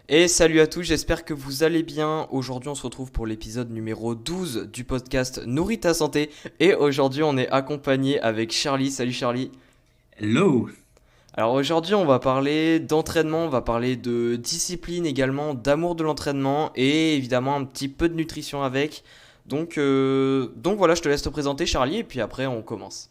Et salut à tous, j'espère que vous allez bien. Aujourd'hui, on se retrouve pour l'épisode numéro 12 du podcast Nourris ta santé. Et aujourd'hui, on est accompagné avec Charlie. Salut Charlie. Hello! Alors aujourd'hui, on va parler d'entraînement, on va parler de discipline également, d'amour de l'entraînement et évidemment un petit peu de nutrition avec. Donc voilà, je te laisse te présenter Charlie et puis après on commence.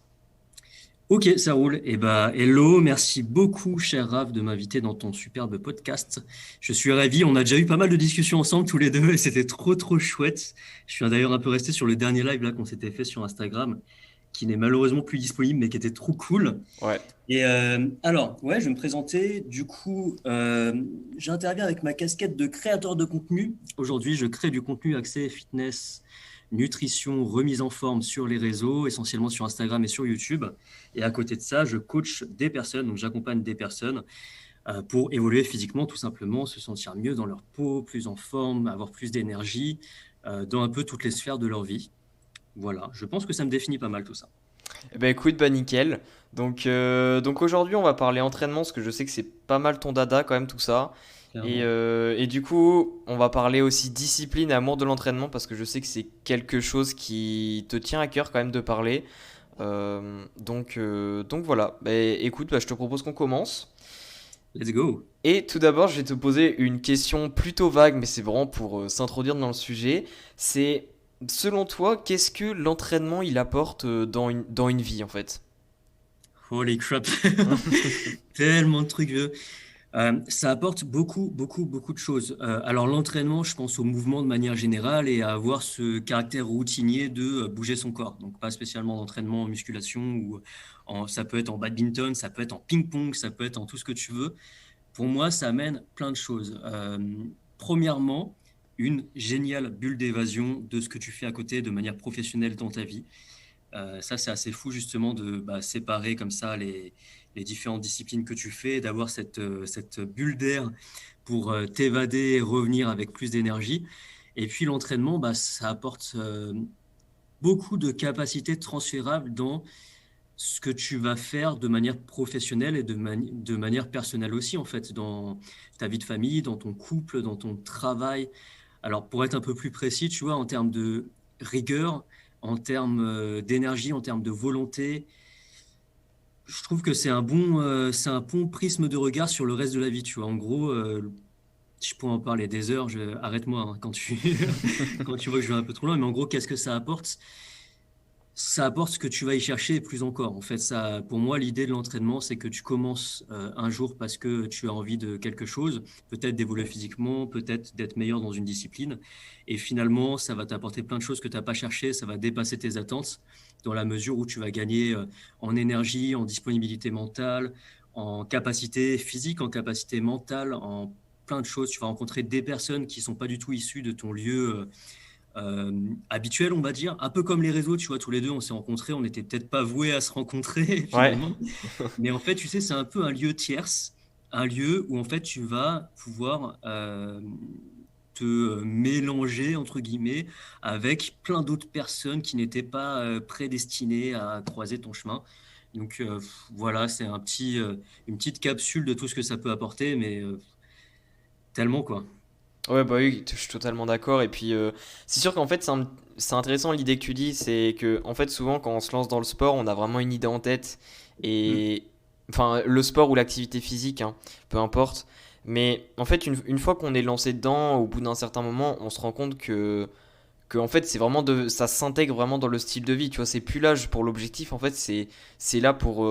Ok, ça roule. Hello, merci beaucoup, cher Raph, de m'inviter dans ton superbe podcast. Je suis ravi. On a déjà eu pas mal de discussions ensemble tous les deux et c'était trop chouette. Je suis d'ailleurs un peu resté sur le dernier live là qu'on s'était fait sur Instagram, qui n'est malheureusement plus disponible, mais qui était trop cool. Ouais. Ouais, je vais me présenter. J'interviens avec ma casquette de créateur de contenu. Aujourd'hui, je crée du contenu axé fitness, nutrition, remise en forme sur les réseaux, essentiellement sur Instagram et sur YouTube. Et à côté de ça, je coach des personnes, donc j'accompagne des personnes pour évoluer physiquement, tout simplement, se sentir mieux dans leur peau, plus en forme, avoir plus d'énergie, dans un peu toutes les sphères de leur vie. Voilà, je pense que ça me définit pas mal tout ça. Eh ben écoute, bah nickel. Donc aujourd'hui, on va parler entraînement parce que je sais que c'est pas mal ton dada quand même tout ça. Clairement. Et du coup, on va parler aussi discipline et amour de l'entraînement parce que je sais que c'est quelque chose qui te tient à cœur quand même de parler. Donc voilà. Bah, écoute, bah, je te propose qu'on commence. Let's go! Et tout d'abord, je vais te poser une question plutôt vague, mais c'est vraiment pour s'introduire dans le sujet. C'est, selon toi, qu'est-ce que l'entraînement il apporte dans une vie en fait? Holy crap! Tellement de trucs. Ça apporte beaucoup de choses. Alors l'entraînement, je pense au mouvement de manière générale et à avoir ce caractère routinier de bouger son corps. Donc pas spécialement d'entraînement en musculation ou ça peut être en badminton, ça peut être en ping-pong, ça peut être en tout ce que tu veux. Pour moi, ça amène plein de choses. Premièrement, une géniale bulle d'évasion de ce que tu fais à côté de manière professionnelle dans ta vie. Ça, c'est assez fou justement de séparer comme ça les différentes disciplines que tu fais, d'avoir cette bulle d'air pour t'évader et revenir avec plus d'énergie. Et puis l'entraînement, ça apporte beaucoup de capacités transférables dans ce que tu vas faire de manière professionnelle et de manière personnelle aussi, en fait, dans ta vie de famille, dans ton couple, dans ton travail. Alors, pour être un peu plus précis, tu vois, en termes de rigueur, en termes d'énergie, en termes de volonté, je trouve que c'est un bon prisme de regard sur le reste de la vie, tu vois. En gros, je pourrais en parler des heures, arrête-moi hein, quand quand tu vois que je vais un peu trop loin, mais en gros, qu'est-ce que ça apporte? Ça apporte ce que tu vas y chercher et plus encore. En fait, ça, pour moi, l'idée de l'entraînement, c'est que tu commences un jour parce que tu as envie de quelque chose, peut-être d'évoluer physiquement, peut-être d'être meilleur dans une discipline. Et finalement, ça va t'apporter plein de choses que tu n'as pas cherché, ça va dépasser tes attentes dans la mesure où tu vas gagner en énergie, en disponibilité mentale, en capacité physique, en capacité mentale, en plein de choses. Tu vas rencontrer des personnes qui sont pas du tout issues de ton lieu habituel, on va dire. Un peu comme les réseaux, tu vois, tous les deux, on s'est rencontrés, on n'était peut-être pas voués à se rencontrer Ouais. finalement. Mais en fait, tu sais, c'est un peu un lieu tierce, un lieu où en fait tu vas pouvoir te mélanger, entre guillemets, avec plein d'autres personnes qui n'étaient pas prédestinées à croiser ton chemin. Donc voilà, c'est une petite capsule de tout ce que ça peut apporter, mais tellement quoi. Ouais, bah oui, je suis totalement d'accord. Et puis, c'est sûr qu'en fait, c'est intéressant l'idée que tu dis. C'est que, en fait, souvent, quand on se lance dans le sport, on a vraiment une idée en tête. Mm. Et, enfin, le sport ou l'activité physique, hein, peu importe. Mais en fait, une fois qu'on est lancé dedans, au bout d'un certain moment, on se rend compte que en fait, ça s'intègre vraiment dans le style de vie. Tu vois, c'est plus l'âge pour l'objectif. En fait, c'est là pour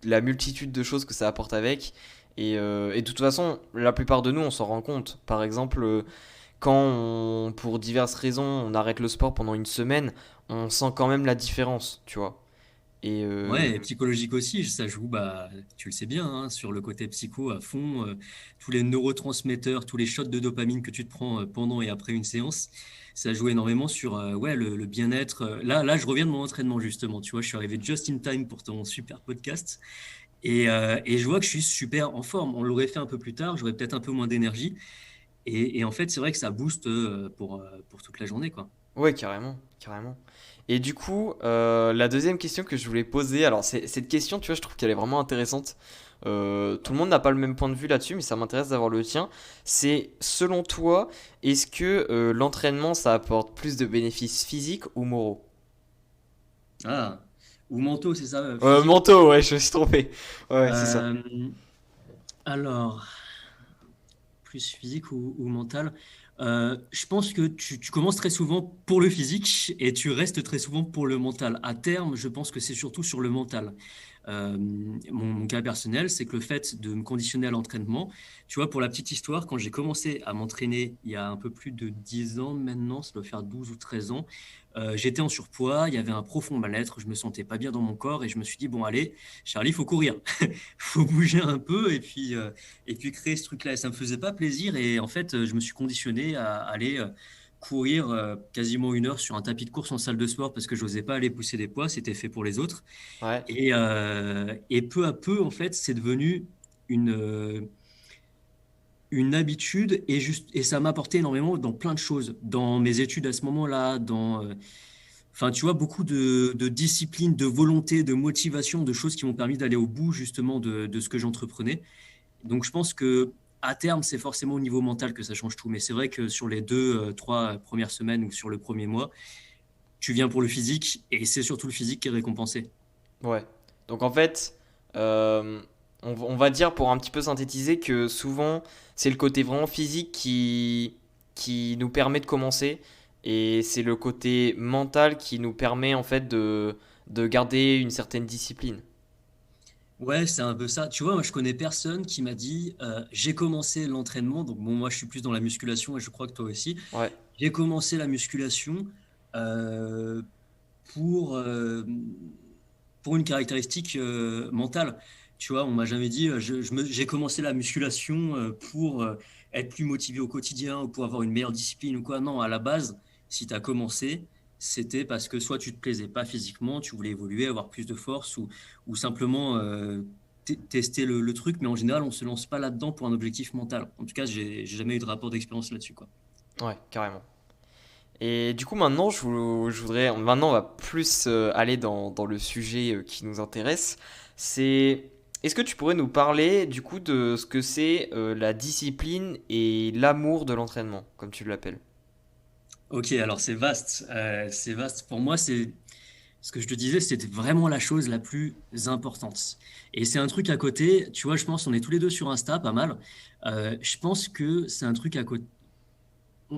la multitude de choses que ça apporte avec. Et de toute façon, la plupart de nous, on s'en rend compte. Par exemple, quand pour diverses raisons, on arrête le sport pendant une semaine, on sent quand même la différence, tu vois. Et Ouais, et psychologique aussi, ça joue, tu le sais bien, hein, sur le côté psycho à fond, tous les neurotransmetteurs, tous les shots de dopamine que tu te prends pendant et après une séance, ça joue énormément sur ouais, le bien-être. Là, je reviens de mon entraînement justement, tu vois, je suis arrivé just in time pour ton super podcast et je vois que je suis super en forme. On l'aurait fait un peu plus tard, j'aurais peut-être un peu moins d'énergie et en fait, c'est vrai que ça booste pour toute la journée, quoi. ouais, carrément, carrément. Et du coup, la deuxième question que je voulais poser, alors cette question, tu vois, je trouve qu'elle est vraiment intéressante Tout le monde n'a pas le même point de vue là-dessus, mais ça m'intéresse d'avoir le tien. C'est selon toi, est-ce que l'entraînement ça apporte plus de bénéfices physiques ou moraux? Ah, ou mentaux, c'est ça, physique. Mentaux, ouais, je me suis trompé. Ouais, c'est ça. Euh, alors, plus physique ou mental. Je pense que tu commences très souvent pour le physique et tu restes très souvent pour le mental. À terme, je pense que c'est surtout sur le mental. Mon cas personnel, c'est que le fait de me conditionner à l'entraînement, tu vois, pour la petite histoire, quand j'ai commencé à m'entraîner il y a un peu plus de 10 ans maintenant, ça doit faire 12 ou 13 ans, j'étais en surpoids, il y avait un profond mal-être, je me sentais pas bien dans mon corps et je me suis dit, bon, allez, Charlie, il faut courir, faut bouger un peu et puis créer ce truc-là. Et ça me faisait pas plaisir et en fait, je me suis conditionné à aller courir quasiment 1 heure sur un tapis de course en salle de sport parce que je n'osais pas aller pousser des poids, c'était fait pour les autres. Ouais, Et peu à peu, en fait, c'est devenu une, euh, une habitude et ça m'a apporté énormément dans plein de choses. Dans mes études à ce moment-là, enfin, tu vois, beaucoup de discipline, de volonté, de motivation, de choses qui m'ont permis d'aller au bout justement de ce que j'entreprenais. Donc, je pense que à terme, c'est forcément au niveau mental que ça change tout. Mais c'est vrai que sur les 2, 3 premières semaines ou sur le premier mois, tu viens pour le physique et c'est surtout le physique qui est récompensé. ouais. Donc en fait, euh, on va dire pour un petit peu synthétiser que souvent c'est le côté vraiment physique qui nous permet de commencer et c'est le côté mental qui nous permet en fait de garder une certaine discipline. Ouais, c'est un peu ça. Tu vois, moi, je connais personne qui m'a dit j'ai commencé l'entraînement. Donc, bon, moi, je suis plus dans la musculation et je crois que toi aussi. Ouais, J'ai commencé la musculation euh, pour, euh, pour une caractéristique mentale. Tu vois, on m'a jamais dit j'ai commencé la musculation pour être plus motivé au quotidien ou pour avoir une meilleure discipline ou quoi. Non, à la base, si tu as commencé, c'était parce que soit tu te plaisais pas physiquement, tu voulais évoluer, avoir plus de force ou simplement tester le truc. Mais en général, on se lance pas là-dedans pour un objectif mental. En tout cas, j'ai jamais eu de rapport d'expérience là-dessus, quoi. ouais, carrément. Et du coup maintenant je voudrais, maintenant on va plus aller dans le sujet qui nous intéresse. C'est, est-ce que tu pourrais nous parler du coup de ce que c'est la discipline et l'amour de l'entraînement, comme tu l'appelles? Ok, alors c'est vaste. C'est vaste. Pour moi, c'est ce que je te disais, c'était vraiment la chose la plus importante. Et c'est un truc à côté. Tu vois, je pense, on est tous les deux sur Insta, pas mal. Je pense que c'est un truc à côté.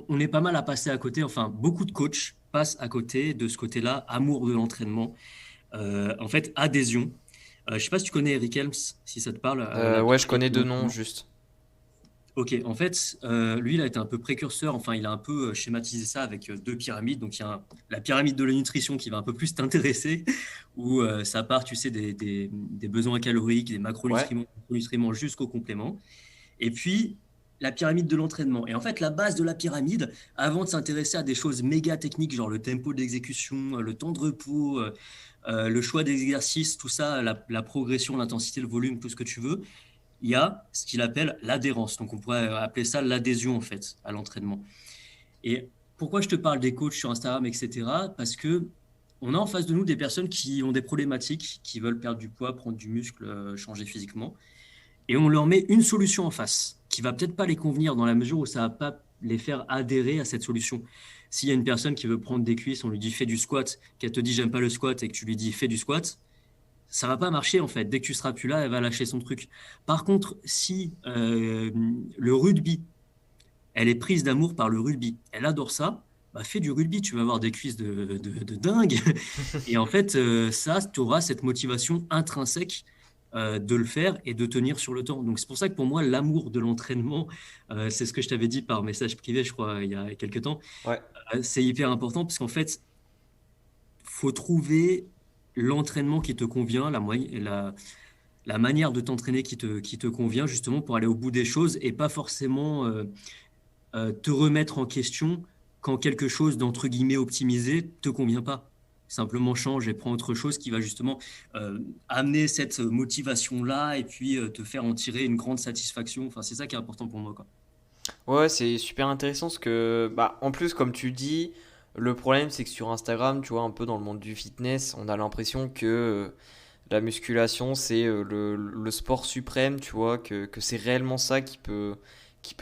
On est pas mal à passer à côté. Enfin, beaucoup de coachs passent à côté de ce côté-là, amour de l'entraînement. En fait, adhésion. Je sais pas si tu connais Eric Helms, si ça te parle, la Ouais, je pyramide connais de deux noms l'entraînement. juste. Ok, en fait, lui, il a été un peu précurseur, enfin, il a un peu schématisé ça avec deux pyramides. Donc, il y a la pyramide de la nutrition qui va un peu plus t'intéresser, où ça part, tu sais, des besoins caloriques, des Ouais, macronutriments jusqu'au complément. Et puis, la pyramide de l'entraînement. Et en fait, la base de la pyramide, avant de s'intéresser à des choses méga techniques, genre le tempo d'exécution, le temps de repos, le choix des exercices, tout ça, la progression, l'intensité, le volume, tout ce que tu veux, il y a ce qu'il appelle l'adhérence. Donc, on pourrait appeler ça l'adhésion, en fait, à l'entraînement. Et pourquoi je te parle des coachs sur Instagram, etc. Parce que on a en face de nous des personnes qui ont des problématiques, qui veulent perdre du poids, prendre du muscle, changer physiquement. Et on leur met une solution en face, qui va peut-être pas les convenir dans la mesure où ça va pas les faire adhérer à cette solution. S'il y a une personne qui veut prendre des cuisses, on lui dit fais du squat, qu'elle te dit j'aime pas le squat et que tu lui dis fais du squat, ça va pas marcher en fait. Dès que tu seras plus là, elle va lâcher son truc. Par contre, si le rugby, elle est prise d'amour par le rugby, elle adore ça, bah fais du rugby, tu vas avoir des cuisses de dingue. Et en fait, ça, tu auras cette motivation intrinsèque de le faire et de tenir sur le temps. Donc c'est pour ça que pour moi, l'amour de l'entraînement, c'est ce que je t'avais dit par message privé, je crois, il y a quelques temps, ouais. c'est hyper important parce qu'en fait, faut trouver l'entraînement qui te convient, la manière de t'entraîner qui te convient, justement pour aller au bout des choses et pas forcément te remettre en question quand quelque chose d'entre guillemets optimisé te convient pas. Simplement change et prends autre chose qui va justement amener cette motivation-là et puis te faire en tirer une grande satisfaction. Enfin, c'est ça qui est important pour moi, quoi. Ouais, c'est super intéressant parce que, bah, en plus, comme tu dis, le problème c'est que sur Instagram, tu vois, un peu dans le monde du fitness, on a l'impression que la musculation, c'est le sport suprême, tu vois, que c'est réellement ça qui peut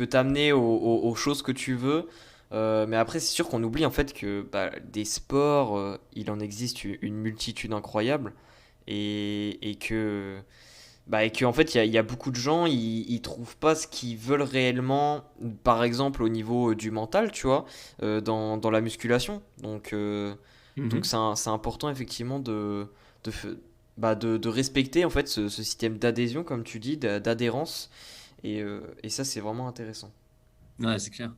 t'amener aux choses que tu veux. Mais après, c'est sûr qu'on oublie en fait que bah, des sports, il en existe une multitude incroyable et que en fait, il y a beaucoup de gens, ils trouvent pas ce qu'ils veulent réellement, par exemple au niveau du mental, tu vois, dans la musculation. Donc Mhm. c'est important effectivement de, f- de respecter en fait ce système d'adhésion, comme tu dis, d'adhérence. Et ça, c'est vraiment intéressant. Ouais, c'est clair.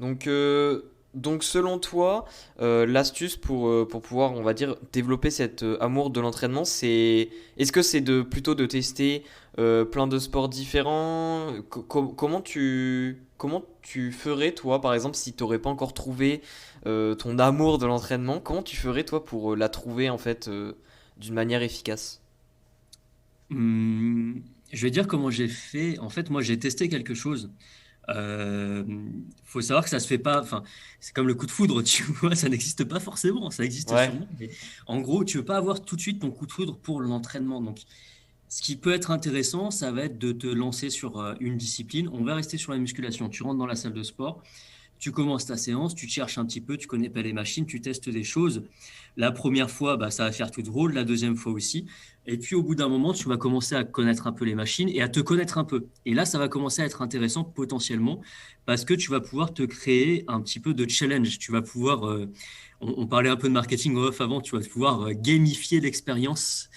Donc, euh, donc selon toi, l'astuce pour pouvoir, on va dire, développer cet amour de l'entraînement, est-ce que c'est plutôt de tester plein de sports différents? Comment tu ferais, toi, par exemple, si tu n'aurais pas encore trouvé ton amour de l'entraînement, comment tu ferais, toi, pour la trouver, en fait, d'une manière efficace? Hum, je vais dire comment j'ai fait. En fait, moi, j'ai testé quelque chose. Euh, faut savoir que ça se fait pas. Enfin, c'est comme le coup de foudre, tu vois, ça n'existe pas forcément. Ça existe Ouais, sûrement, mais en gros, tu veux pas avoir tout de suite ton coup de foudre pour l'entraînement. Donc, ce qui peut être intéressant, ça va être de te lancer sur une discipline. On va rester sur la musculation. Tu rentres dans la salle de sport. Tu commences ta séance, tu te cherches un petit peu, tu connais pas les machines, tu testes des choses. La première fois, bah, ça va faire tout drôle, la deuxième fois aussi. Et puis au bout d'un moment, tu vas commencer à connaître un peu les machines et à te connaître un peu. Et là, ça va commencer à être intéressant potentiellement parce que tu vas pouvoir te créer un petit peu de challenge. Tu vas pouvoir, on parlait un peu de marketing off avant, tu vas pouvoir gamifier l'expérience.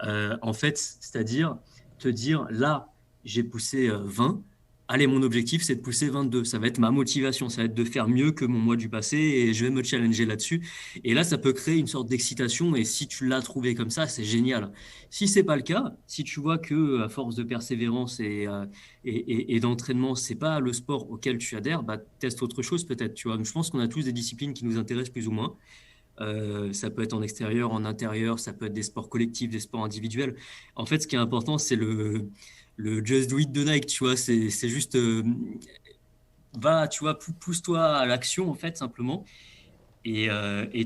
En fait, c'est-à-dire te dire, là, j'ai poussé 20. Allez, mon objectif, c'est de pousser 22. Ça va être ma motivation, ça va être de faire mieux que mon moi du passé et je vais me challenger là-dessus. Et là, ça peut créer une sorte d'excitation et si tu l'as trouvé comme ça, c'est génial. Si c'est pas le cas, si tu vois que à force de persévérance et d'entraînement, c'est pas le sport auquel tu adhères, bah, teste autre chose peut-être, tu vois. Je pense qu'on a tous des disciplines qui nous intéressent plus ou moins. Ça peut être en extérieur, en intérieur, ça peut être des sports collectifs, des sports individuels. En fait, ce qui est important, c'est le just do it de Nike, tu vois. C'est juste, va, tu vois, pousse-toi à l'action, en fait, simplement. Et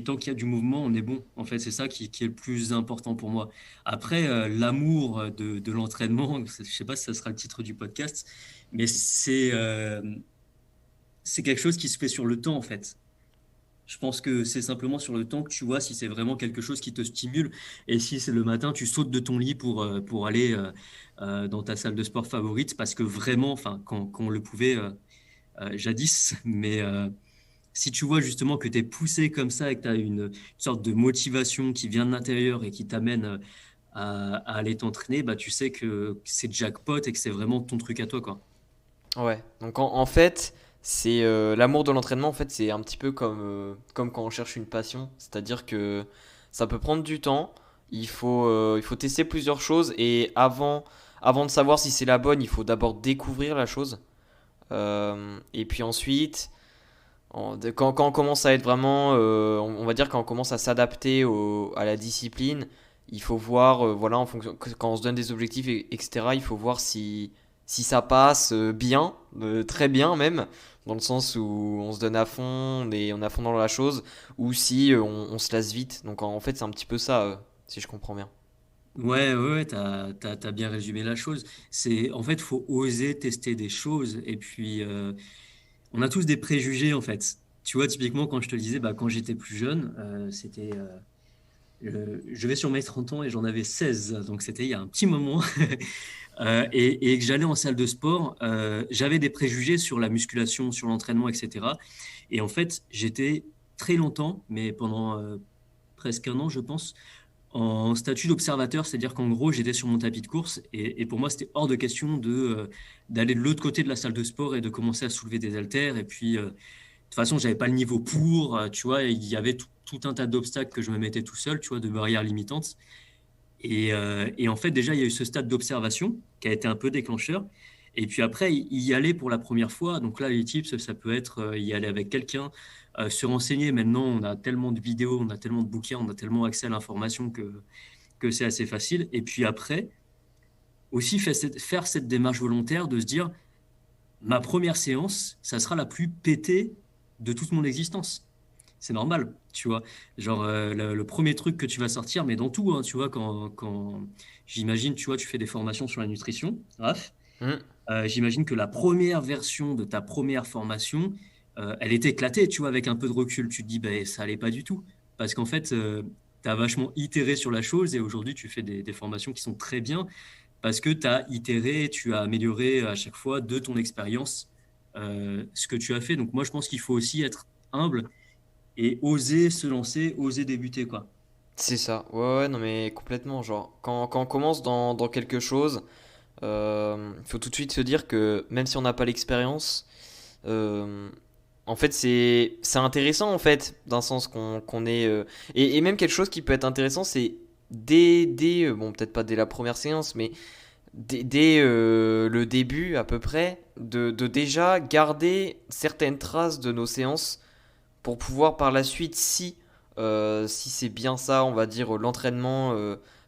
tant qu'il y a du mouvement, on est bon. En fait, c'est ça qui est le plus important pour moi. Après, l'amour de l'entraînement, je sais pas si ça sera le titre du podcast, mais c'est quelque chose qui se fait sur le temps, en fait. Je pense que c'est simplement sur le temps que tu vois si c'est vraiment quelque chose qui te stimule et si c'est le matin, tu sautes de ton lit pour aller dans ta salle de sport favorite parce que vraiment, enfin, quand on le pouvait jadis, mais si tu vois justement que tu es poussé comme ça et que tu as une sorte de motivation qui vient de l'intérieur et qui t'amène à aller t'entraîner, bah, tu sais que c'est jackpot et que c'est vraiment ton truc à toi, quoi. ouais. Donc en fait, c'est l'amour de l'entraînement. En fait, c'est un petit peu comme quand on cherche une passion, c'est-à-dire que ça peut prendre du temps. Il faut tester plusieurs choses et avant de savoir si c'est la bonne, il faut d'abord découvrir la chose. Et puis ensuite, quand on commence à être vraiment, on va dire quand on commence à s'adapter à la discipline, il faut voir, voilà, en fonction, quand on se donne des objectifs, etc., il faut voir si ça passe bien, très bien même, dans le sens où on se donne à fond, on est à fond dans la chose, ou si on se lasse vite. Donc en fait, c'est un petit peu ça, si je comprends bien. Ouais, ouais, ouais, t'as bien résumé la chose. C'est, en fait, faut oser tester des choses. Et puis, on a tous des préjugés, en fait. Tu vois, typiquement, quand je te le disais, bah, quand j'étais plus jeune, je vais sur mes 30 ans et j'en avais 16. Donc, c'était il y a un petit moment. Et que j'allais en salle de sport, j'avais des préjugés sur la musculation, sur l'entraînement, etc. Et en fait, j'étais très longtemps, mais pendant presque un an, je pense, en statut d'observateur, c'est-à-dire qu'en gros, j'étais sur mon tapis de course et pour moi, c'était hors de question d'aller de l'autre côté de la salle de sport et de commencer à soulever des haltères. Et puis, de toute façon, j'avais pas le niveau pour, tu vois, et il y avait tout un tas d'obstacles que je me mettais tout seul, tu vois, de barrières limitantes. Et en fait, déjà, il y a eu ce stade d'observation qui a été un peu déclencheur. Et puis après, y aller pour la première fois. Donc là, les tips, ça peut être y aller avec quelqu'un, se renseigner. Maintenant, on a tellement de vidéos, on a tellement de bouquins, on a tellement accès à l'information que c'est assez facile. Et puis après, aussi faire cette démarche volontaire de se dire, ma première séance, ça sera la plus pétée de toute mon existence. c'est normal, tu vois. Genre, le premier truc que tu vas sortir, mais dans tout, hein, tu vois, quand j'imagine, tu vois, tu fais des formations sur la nutrition, bref, Hmm. j'imagine que la première version de ta première formation, elle était éclatée, tu vois, avec un peu de recul. Tu te dis, ben, ça allait pas du tout. Parce qu'en fait, tu as vachement itéré sur la chose et aujourd'hui, tu fais des formations qui sont très bien parce que tu as itéré, tu as amélioré à chaque fois de ton expérience ce que tu as fait. Donc moi, je pense qu'il faut aussi être humble et oser se lancer, oser débuter, quoi. C'est ça, ouais, ouais, non mais complètement, genre, quand on commence dans quelque chose, il faut tout de suite se dire que même si on n'a pas l'expérience, euh, en fait c'est intéressant en fait, d'un sens qu'on est... et même quelque chose qui peut être intéressant, c'est bon peut-être pas dès la première séance, mais dès le début à peu près, de déjà garder certaines traces de nos séances pour pouvoir par la suite, si c'est bien ça, on va dire l'entraînement,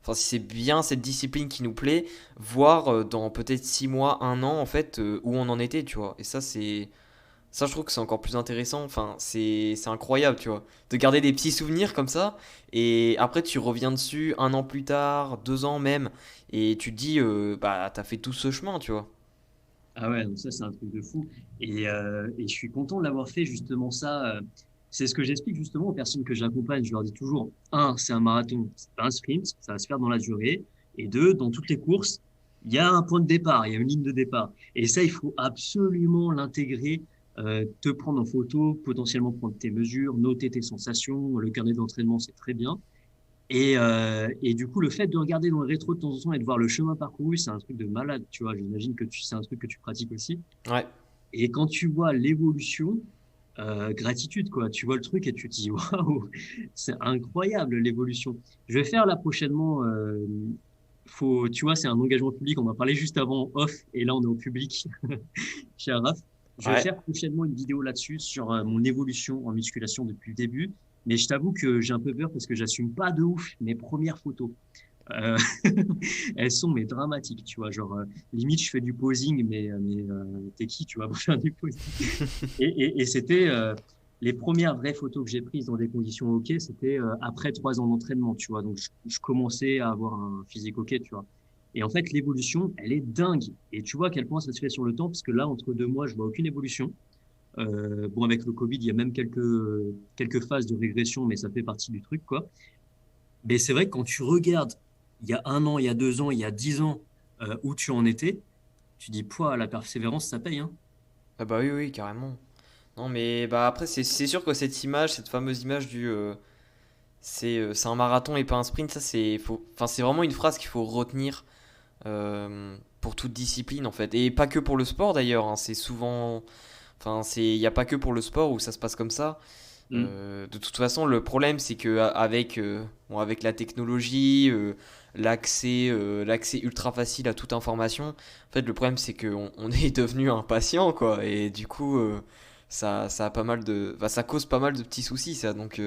enfin si c'est bien cette discipline qui nous plaît, voir dans peut-être 6 mois, un an en fait où on en était, tu vois. Et ça je trouve que c'est encore plus intéressant, enfin c'est incroyable, tu vois, de garder des petits souvenirs comme ça et après tu reviens dessus un an plus tard, 2 ans même et tu te dis bah t'as fait tout ce chemin, tu vois. Ah ouais, donc ça, c'est un truc de fou. Et je suis content de l'avoir fait, justement, ça. C'est ce que j'explique justement aux personnes que j'accompagne. Je leur dis toujours, un, c'est un marathon, c'est pas un sprint, ça va se faire dans la durée. Et deux, dans toutes les courses, il y a un point de départ, il y a une ligne de départ. Et ça, il faut absolument l'intégrer, te prendre en photo, potentiellement prendre tes mesures, noter tes sensations. Le carnet d'entraînement, c'est très bien. Et du coup, le fait de regarder dans le rétro de temps en temps et de voir le chemin parcouru, c'est un truc de malade, tu vois. J'imagine que c'est un truc que tu pratiques aussi. Ouais. Et quand tu vois l'évolution, gratitude, quoi. Tu vois le truc et tu te dis, waouh, c'est incroyable l'évolution. Je vais faire là prochainement, tu vois, c'est un engagement public. On en parlait juste avant en off et là on est au public chez Araf. Je vais Ouais. faire prochainement une vidéo là-dessus sur mon évolution en musculation depuis le début. Mais je t'avoue que j'ai un peu peur parce que j'assume pas de ouf mes premières photos. Euh, elles sont mais dramatiques, tu vois. Genre, limite, je fais du posing, mais t'es qui, tu vois, pour faire du posing? Et c'était les premières vraies photos que j'ai prises dans des conditions OK, c'était après 3 ans d'entraînement, tu vois. Donc, je commençais à avoir un physique OK, tu vois. Et en fait, l'évolution, elle est dingue. Et tu vois à quel point ça se fait sur le temps, parce que là, entre 2 mois, je vois aucune évolution. Bon, avec le Covid, il y a même quelques phases de régression, mais ça fait partie du truc, quoi. Mais c'est vrai que quand tu regardes il y a un an, il y a 2 ans, il y a 10 ans, où tu en étais, tu dis, pouah, la persévérance, ça paye, hein. Ah bah oui, oui, carrément. Non, mais bah après, c'est sûr que cette image, cette fameuse image du c'est un marathon et pas un sprint, ça enfin, c'est vraiment une phrase qu'il faut retenir pour toute discipline en fait. Et pas que pour le sport d'ailleurs, hein, c'est souvent. Enfin, il n'y a pas que pour le sport où ça se passe comme ça. Mm. De toute façon, le problème, c'est que avec, bon, avec la technologie, l'accès ultra facile à toute information, en fait, le problème, c'est qu'on est devenu impatient, quoi. Et du coup, ça a pas mal de, enfin, ça cause pas mal de petits soucis, ça. Donc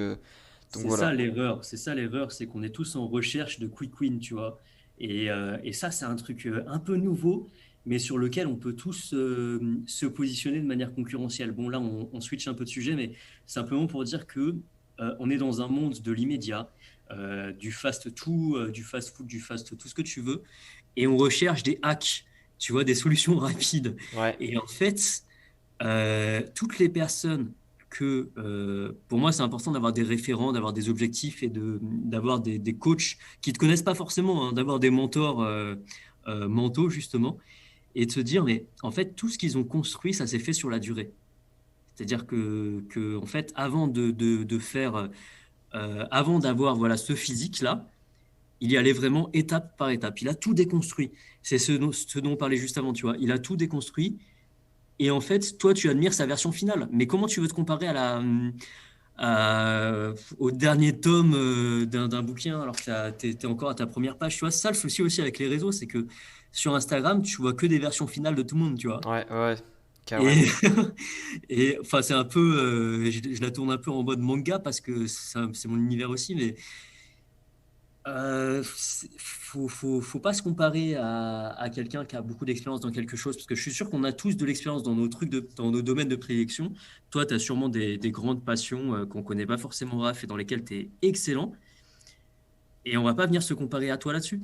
C'est ça voilà. l'erreur, c'est ça l'erreur, c'est qu'on est tous en recherche de quick win, tu vois. Et ça, c'est un truc un peu nouveau, mais sur lequel on peut tous se positionner de manière concurrentielle. Bon, là, on switch un peu de sujet, mais simplement pour dire que on est dans un monde de l'immédiat, du fast tout, du fast food, du fast tout ce que tu veux, et on recherche des hacks, tu vois, des solutions rapides. Ouais. Et en fait, toutes les personnes pour moi, c'est important d'avoir des référents, d'avoir des objectifs et d'avoir des coachs qui te connaissent pas forcément, hein, d'avoir des mentors mentaux, justement, et de se dire, mais en fait, tout ce qu'ils ont construit, ça s'est fait sur la durée. C'est-à-dire en fait, avant de faire, avant d'avoir voilà, ce physique-là, il y allait vraiment étape par étape. Il a tout déconstruit. C'est ce dont on parlait juste avant, tu vois. Il a tout déconstruit. Et en fait, toi, tu admires sa version finale. Mais comment tu veux te comparer au dernier tome d'un bouquin alors que t'es encore à ta première page? Tu vois, c'est ça le souci aussi avec les réseaux, c'est que sur Instagram, tu vois que des versions finales de tout le monde, tu vois. Ouais, ouais, Et, carrément. et enfin, c'est un peu, je la tourne un peu en mode manga parce que c'est mon univers aussi, mais Faut pas se comparer à quelqu'un qui a beaucoup d'expérience dans quelque chose, parce que je suis sûr qu'on a tous de l'expérience dans nos dans nos domaines de prédilection. Toi, tu as sûrement des grandes passions qu'on connaît pas forcément, Raph, et dans lesquelles tu es excellent. Et on va pas venir se comparer à toi là-dessus.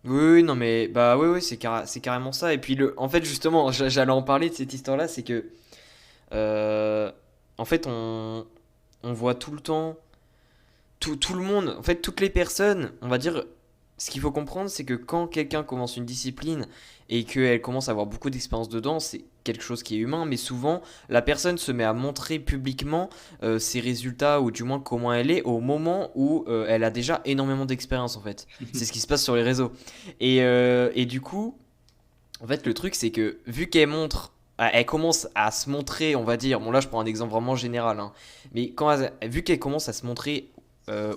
Oui, oui, non, mais bah oui, oui, c'est carrément ça. Et puis, en fait, justement, j'allais en parler de cette histoire-là, c'est que, euh, en fait, on voit tout le temps. Tout le monde, en fait, toutes les personnes, on va dire, ce qu'il faut comprendre, c'est que quand quelqu'un commence une discipline et qu'elle commence à avoir beaucoup d'expérience dedans, c'est quelque chose qui est humain, mais souvent, la personne se met à montrer publiquement ses résultats, ou du moins comment elle est, au moment où elle a déjà énormément d'expérience, en fait. C'est ce qui se passe sur les réseaux. Et du coup, en fait, le truc, c'est que vu qu'elle montre, elle commence à se montrer, on va dire, bon là je prends un exemple vraiment général, hein, mais vu qu'elle commence à se montrer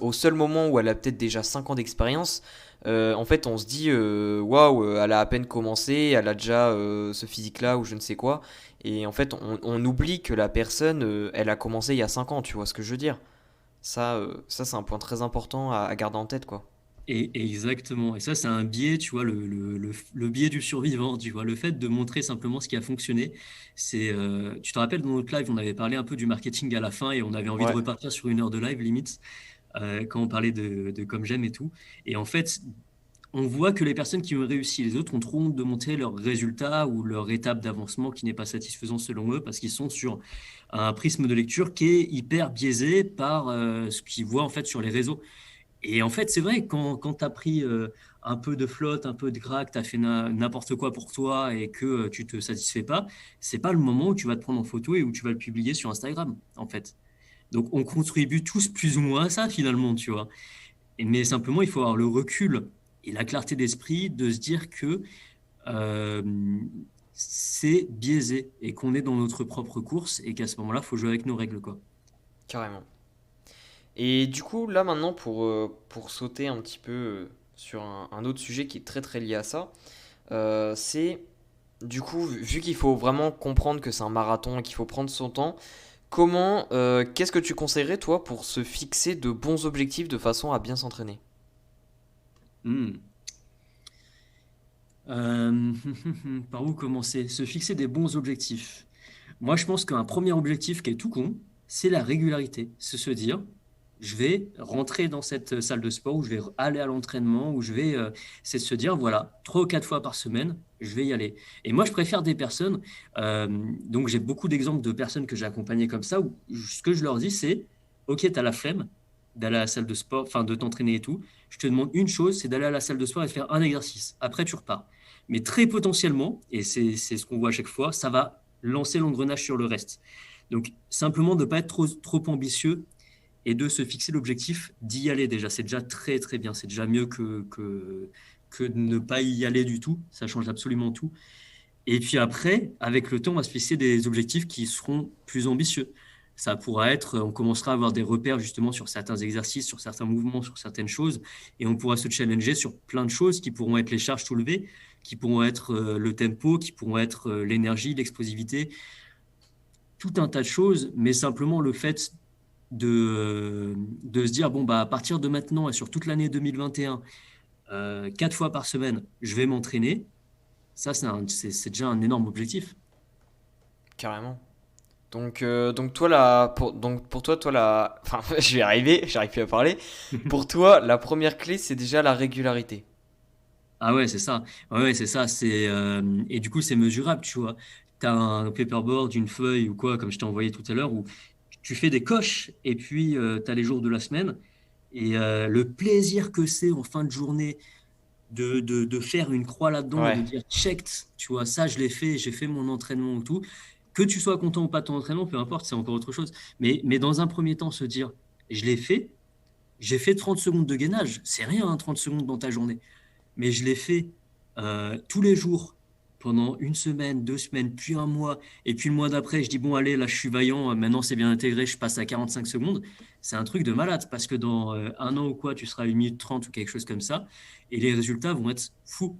au seul moment où elle a peut-être déjà 5 ans d'expérience, en fait on se dit, waouh, elle a à peine commencé, elle a déjà ce physique-là ou je ne sais quoi, et en fait on oublie que la personne, elle a commencé il y a 5 ans, tu vois ce que je veux dire. Ça c'est un point très important à garder en tête, quoi. Et exactement. Et ça, c'est un biais, tu vois, le biais du survivant, tu vois, le fait de montrer simplement ce qui a fonctionné. Tu te rappelles, dans notre live, on avait parlé un peu du marketing à la fin et on avait envie de Ouais. repartir sur 1 heure de live, limite, quand on parlait de comme j'aime et tout. Et en fait, on voit que les personnes qui ont réussi, les autres ont trop honte de montrer leurs résultats ou leur étape d'avancement qui n'est pas satisfaisant selon eux parce qu'ils sont sur un prisme de lecture qui est hyper biaisé par ce qu'ils voient en fait sur les réseaux. Et en fait, c'est vrai, quand tu as pris un peu de flotte, un peu de gras, que tu as fait n'importe quoi pour toi et que tu te satisfais pas, c'est pas le moment où tu vas te prendre en photo et où tu vas le publier sur Instagram, en fait. Donc, on contribue tous plus ou moins à ça, finalement, tu vois. Mais simplement, il faut avoir le recul et la clarté d'esprit de se dire que euh, c'est biaisé et qu'on est dans notre propre course et qu'à ce moment-là, il faut jouer avec nos règles, quoi. Carrément. Et du coup, là maintenant, pour sauter un petit peu sur un autre sujet qui est très très lié à ça, c'est du coup, vu qu'il faut vraiment comprendre que c'est un marathon et qu'il faut prendre son temps, qu'est-ce que tu conseillerais toi pour se fixer de bons objectifs de façon à bien s'entraîner? Hmm. Euh, Par où commencer? Se fixer des bons objectifs. Moi, je pense qu'un premier objectif qui est tout con, c'est la régularité. C'est se dire, je vais rentrer dans cette salle de sport, où je vais aller à l'entraînement, c'est de se dire, voilà, 3 ou 4 fois par semaine, je vais y aller. Et moi, je préfère des personnes, donc j'ai beaucoup d'exemples de personnes que j'ai accompagnées comme ça, où ce que je leur dis, c'est, OK, tu as la flemme d'aller à la salle de sport, enfin de t'entraîner et tout. Je te demande une chose, c'est d'aller à la salle de sport et de faire un exercice. Après, tu repars. Mais très potentiellement, et c'est ce qu'on voit à chaque fois, ça va lancer l'engrenage sur le reste. Donc, simplement de ne pas être trop ambitieux et de se fixer l'objectif d'y aller déjà. C'est déjà très, très bien. C'est déjà mieux que de ne pas y aller du tout. Ça change absolument tout. Et puis après, avec le temps, on va se fixer des objectifs qui seront plus ambitieux. Ça pourra être, on commencera à avoir des repères justement sur certains exercices, sur certains mouvements, sur certaines choses, et on pourra se challenger sur plein de choses qui pourront être les charges soulevées, qui pourront être le tempo, qui pourront être l'énergie, l'explosivité, tout un tas de choses, mais simplement le fait de se dire, bon, bah, à partir de maintenant et sur toute l'année 2021, 4 fois par semaine, je vais m'entraîner, ça, c'est déjà un énorme objectif. Carrément. Donc toi donc pour toi, enfin je vais arriver, j'arrive plus à parler. Pour toi, la première clé, c'est déjà la régularité. Ah ouais, c'est ça. Ouais, ouais, c'est ça. Et du coup, c'est mesurable, tu vois. Tu as un paperboard, une feuille ou quoi, comme je t'ai envoyé tout à l'heure, où tu fais des coches et puis tu as les jours de la semaine. Et le plaisir que c'est en fin de journée de faire une croix là-dedans et de Ouais, dire checked, tu vois, ça, je l'ai fait, j'ai fait mon entraînement ou tout. Que tu sois content ou pas de ton entraînement, peu importe, c'est encore autre chose. Mais dans un premier temps, se dire, je l'ai fait, j'ai fait 30 secondes de gainage. C'est rien, hein, 30 secondes dans ta journée, mais je l'ai fait tous les jours pendant une semaine, 2 semaines, puis un mois. Et puis le mois d'après, je dis, bon, allez, là, je suis vaillant, maintenant c'est bien intégré, je passe à 45 secondes. C'est un truc de malade parce que dans 1 an ou quoi, tu seras à 1 minute 30 ou quelque chose comme ça. Et les résultats vont être fous.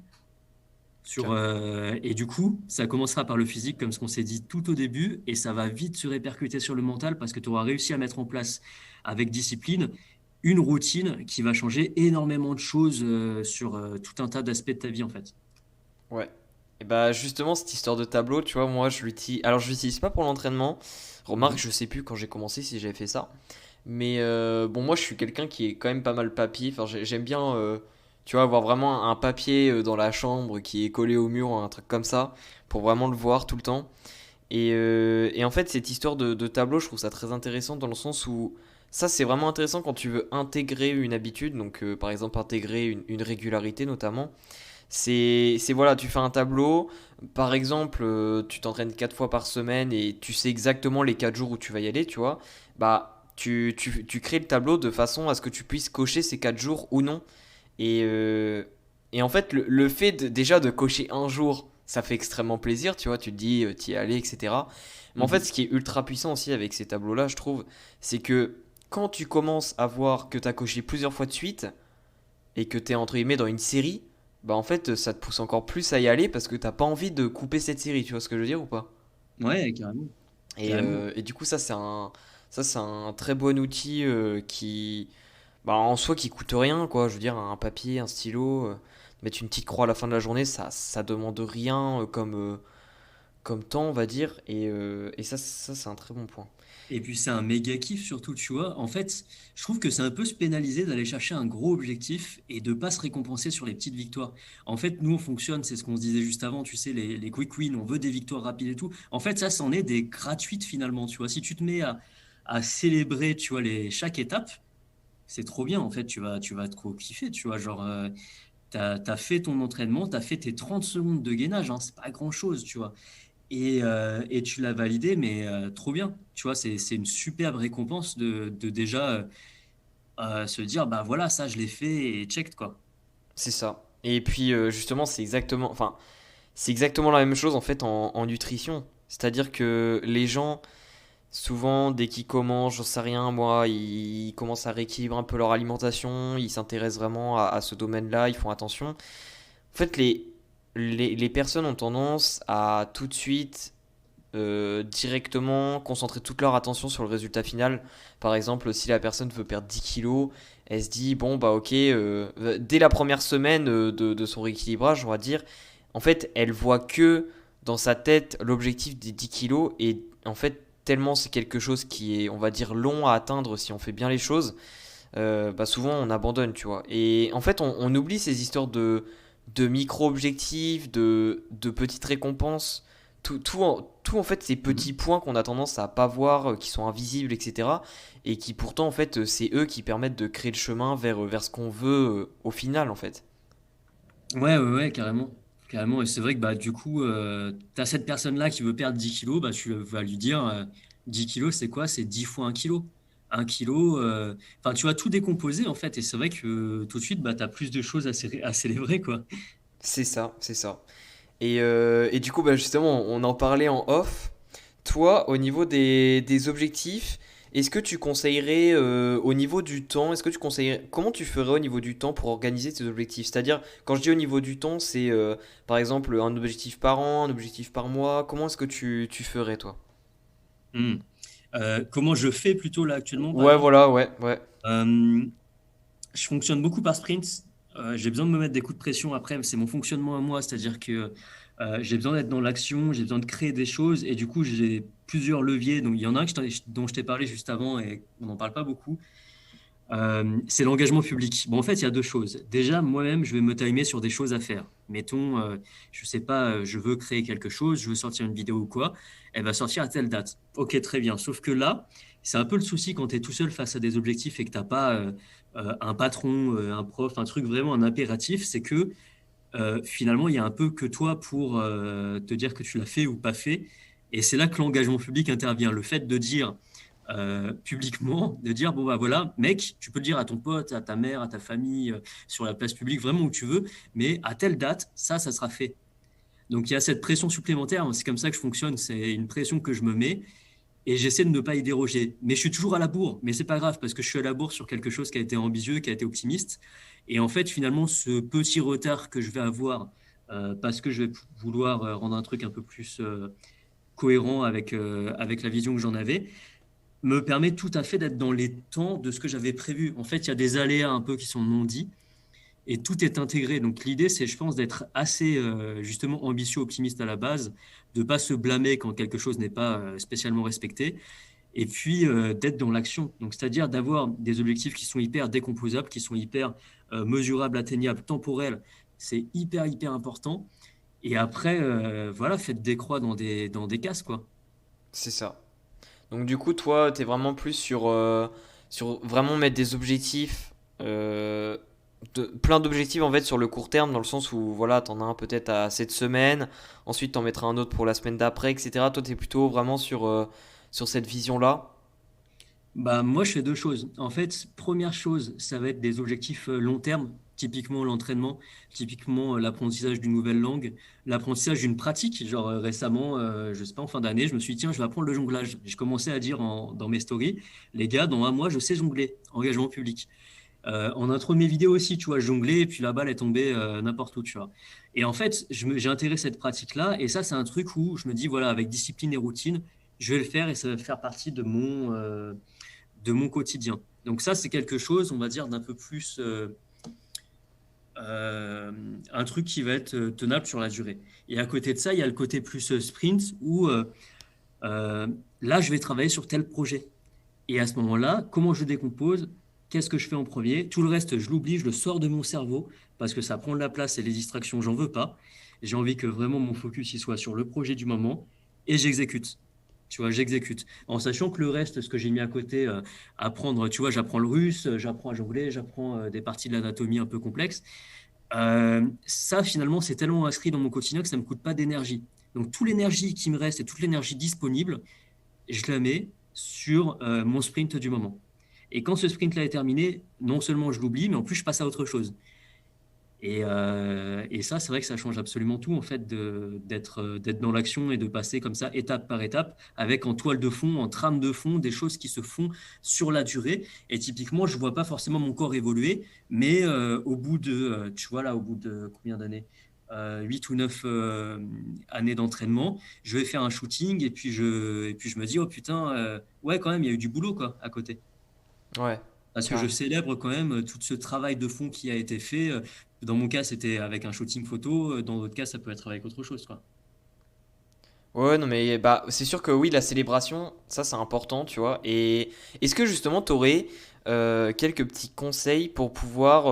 Et du coup, ça commencera par le physique, comme ce qu'on s'est dit tout au début, et ça va vite se répercuter sur le mental parce que tu auras réussi à mettre en place avec discipline une routine qui va changer énormément de choses sur tout un tas d'aspects de ta vie en fait. Ouais. Et bah justement cette histoire de tableau, tu vois, moi je l'utilise. Alors je l'utilise pas pour l'entraînement. Remarque, Mhm. je sais plus quand j'ai commencé si j'avais fait ça. Mais bon, moi je suis quelqu'un qui est quand même pas mal papier. Enfin, j'aime bien, tu vois, avoir vraiment un papier dans la chambre qui est collé au mur, un truc comme ça, pour vraiment le voir tout le temps. Et en fait, cette histoire de tableau, je trouve ça très intéressant dans le sens où ça, c'est vraiment intéressant quand tu veux intégrer une habitude, donc par exemple intégrer une régularité notamment. Voilà, tu fais un tableau, par exemple, tu t'entraînes 4 fois par semaine et tu sais exactement les 4 jours où tu vas y aller, tu vois. Bah, tu crées le tableau de façon à ce que tu puisses cocher ces 4 jours ou non. Et, euh, et en fait, le fait déjà de cocher un jour, ça fait extrêmement plaisir, tu vois, tu te dis, t'y es allé, etc. Mais en fait, Mhm. ce qui est ultra puissant aussi avec ces tableaux-là, je trouve, c'est que quand tu commences à voir que tu as coché plusieurs fois de suite, et que tu es entre guillemets dans une série, bah en fait, ça te pousse encore plus à y aller parce que t'as pas envie de couper cette série, tu vois ce que je veux dire ou pas? Ouais, carrément. Carrément. Et du coup, ça, c'est un très bon outil qui, bah, en soi, qui coûte rien, quoi. Je veux dire, un papier, un stylo, mettre une petite croix à la fin de la journée, ça demande rien comme temps, on va dire. Et ça c'est un très bon point. Et puis c'est un méga kiff surtout, tu vois. En fait, je trouve que c'est un peu se pénaliser d'aller chercher un gros objectif et de pas se récompenser sur les petites victoires. En fait, nous, on fonctionne, c'est ce qu'on se disait juste avant, tu sais, les quick wins, on veut des victoires rapides et tout. En fait, ça, c'en est des gratuites finalement, tu vois. Si tu te mets à célébrer, tu vois, chaque étape, c'est trop bien, en fait, tu vas trop kiffer, tu vois. Genre, t'as fait ton entraînement, t'as fait tes 30 secondes de gainage, hein, c'est pas grand-chose, tu vois et tu l'as validé, mais trop bien. Tu vois, c'est une superbe récompense de déjà se dire, bah voilà, ça je l'ai fait et check, quoi. C'est ça. Et puis justement, c'est exactement la même chose en fait en nutrition. C'est-à-dire que les gens, souvent, dès qu'ils commencent, j'en sais rien, moi, ils commencent à rééquilibrer un peu leur alimentation, ils s'intéressent vraiment à ce domaine-là, ils font attention. En fait, les personnes ont tendance à tout de suite, directement, concentrer toute leur attention sur le résultat final. Par exemple, si la personne veut perdre 10 kilos, elle se dit, bon, bah ok, dès la première semaine de son rééquilibrage, on va dire, en fait, elle voit que dans sa tête l'objectif des 10 kilos et en fait, tellement c'est quelque chose qui est, on va dire, long à atteindre si on fait bien les choses, bah souvent on abandonne, tu vois. Et en fait, on oublie ces histoires de micro-objectifs, de petites récompenses. Tout en fait ces petits Mhm. points qu'on a tendance à pas voir, qui sont invisibles, etc. Et qui pourtant en fait c'est eux qui permettent de créer le chemin vers ce qu'on veut au final en fait. Ouais, ouais, ouais, carrément. Carrément. Et c'est vrai que bah, du coup, tu as cette personne-là qui veut perdre 10 kilos, bah, tu vas lui dire 10 kilos, c'est quoi? C'est 10 fois 1 kilo. 1 kilo, enfin, tu vas tout décomposer en fait. Et c'est vrai que tout de suite, bah, tu as plus de choses à célébrer, quoi. C'est ça, c'est ça. Et du coup, bah, justement, on en parlait en off. Toi, au niveau des objectifs, est-ce que tu conseillerais au niveau du temps, est-ce que tu conseillerais, comment tu ferais au niveau du temps pour organiser tes objectifs? C'est-à-dire, quand je dis au niveau du temps, c'est par exemple un objectif par an, un objectif par mois. Comment est-ce que tu ferais toi? Hmm. Comment je fais plutôt là actuellement, par Ouais, exemple? voilà, ouais, ouais. Euh, je fonctionne beaucoup par sprint. J'ai besoin de me mettre des coups de pression après. C'est mon fonctionnement à moi, c'est-à-dire que j'ai besoin d'être dans l'action, j'ai besoin de créer des choses et du coup j'ai plusieurs leviers. Donc il y en a un dont je t'ai parlé juste avant et on n'en parle pas beaucoup. C'est l'engagement public. Bon, en fait, il y a deux choses. Déjà, moi-même, je vais me timer sur des choses à faire. Mettons, je sais pas, je veux créer quelque chose, je veux sortir une vidéo ou quoi, elle va sortir à telle date. Ok, très bien. Sauf que là, c'est un peu le souci quand tu es tout seul face à des objectifs et que t'as pas un patron, un prof, un truc vraiment un impératif, c'est que finalement, il y a un peu que toi pour te dire que tu l'as fait ou pas fait. Et c'est là que l'engagement public intervient. Le fait de dire publiquement, de dire, bon, bah voilà, mec, tu peux le dire à ton pote, à ta mère, à ta famille, sur la place publique, vraiment où tu veux, mais à telle date, ça sera fait. Donc il y a cette pression supplémentaire, c'est comme ça que je fonctionne, c'est une pression que je me mets et j'essaie de ne pas y déroger. Mais je suis toujours à la bourre, mais c'est pas grave parce que je suis à la bourre sur quelque chose qui a été ambitieux, qui a été optimiste. Et en fait, finalement, ce petit retard que je vais avoir, parce que je vais vouloir rendre un truc un peu plus cohérent avec la vision que j'en avais, me permet tout à fait d'être dans les temps de ce que j'avais prévu. En fait, il y a des aléas un peu qui sont non dits et tout est intégré. Donc l'idée, c'est, je pense, d'être assez justement ambitieux, optimiste à la base, de pas se blâmer quand quelque chose n'est pas spécialement respecté, et puis d'être dans l'action. Donc c'est-à-dire d'avoir des objectifs qui sont hyper décomposables, qui sont hyper mesurables, atteignables, temporels. C'est hyper hyper important. Et après, voilà, faites des croix dans des cases, quoi. C'est ça. Donc du coup, toi, t'es vraiment plus sur vraiment mettre des objectifs, plein d'objectifs en fait sur le court terme, dans le sens où voilà, t'en as un peut-être à cette semaine, ensuite t'en mettras un autre pour la semaine d'après, etc. Toi, t'es plutôt vraiment sur cette vision-là. Bah, moi, je fais deux choses. En fait, première chose, ça va être des objectifs long terme, typiquement l'entraînement, typiquement l'apprentissage d'une nouvelle langue, l'apprentissage d'une pratique. Genre récemment, je sais pas, en fin d'année, je me suis dit, tiens, je vais apprendre le jonglage. Je commençais à dire dans mes stories, les gars, dans un mois, je sais jongler, engagement public. En intro de mes vidéos aussi, tu vois, je jonglais, et puis la balle est tombée n'importe où, tu vois. Et en fait, j'ai intégré cette pratique-là, et ça, c'est un truc où je me dis, voilà, avec discipline et routine, je vais le faire et ça va faire partie de mon quotidien. Donc ça, c'est quelque chose, on va dire, d'un peu plus euh, un truc qui va être tenable sur la durée. Et à côté de ça, il y a le côté plus sprint où euh, là, je vais travailler sur tel projet. Et à ce moment-là, comment je décompose? Qu'est-ce que je fais en premier? Tout le reste, je l'oublie, je le sors de mon cerveau parce que ça prend de la place et les distractions, j'en veux pas. J'ai envie que vraiment mon focus il soit sur le projet du moment et j'exécute. Tu vois, j'exécute. En sachant que le reste, ce que j'ai mis à côté, apprendre, tu vois, j'apprends le russe, j'apprends à jongler, j'apprends des parties de l'anatomie un peu complexes. Ça, finalement, c'est tellement inscrit dans mon quotidien que ça ne me coûte pas d'énergie. Donc, toute l'énergie qui me reste et toute l'énergie disponible, je la mets sur mon sprint du moment. Et quand ce sprint-là est terminé, non seulement je l'oublie, mais en plus je passe à autre chose. Et ça, c'est vrai que ça change absolument tout, en fait, d'être dans l'action et de passer comme ça, étape par étape, avec en toile de fond, en trame de fond, des choses qui se font sur la durée. Et typiquement, je ne vois pas forcément mon corps évoluer, mais au bout tu vois là, au bout de combien d'années? 8 ou 9 années d'entraînement, je vais faire un shooting et puis je me dis, oh putain, ouais, quand même, il y a eu du boulot, quoi, à côté. Ouais, Parce que je carrément. célèbre quand même tout ce travail de fond qui a été fait. Dans mon cas, c'était avec un shooting photo. Dans d'autres cas, ça peut être avec autre chose, quoi. Ouais, non, mais bah, c'est sûr que oui, la célébration, ça c'est important, tu vois. Et est-ce que justement t'aurais quelques petits conseils pour pouvoir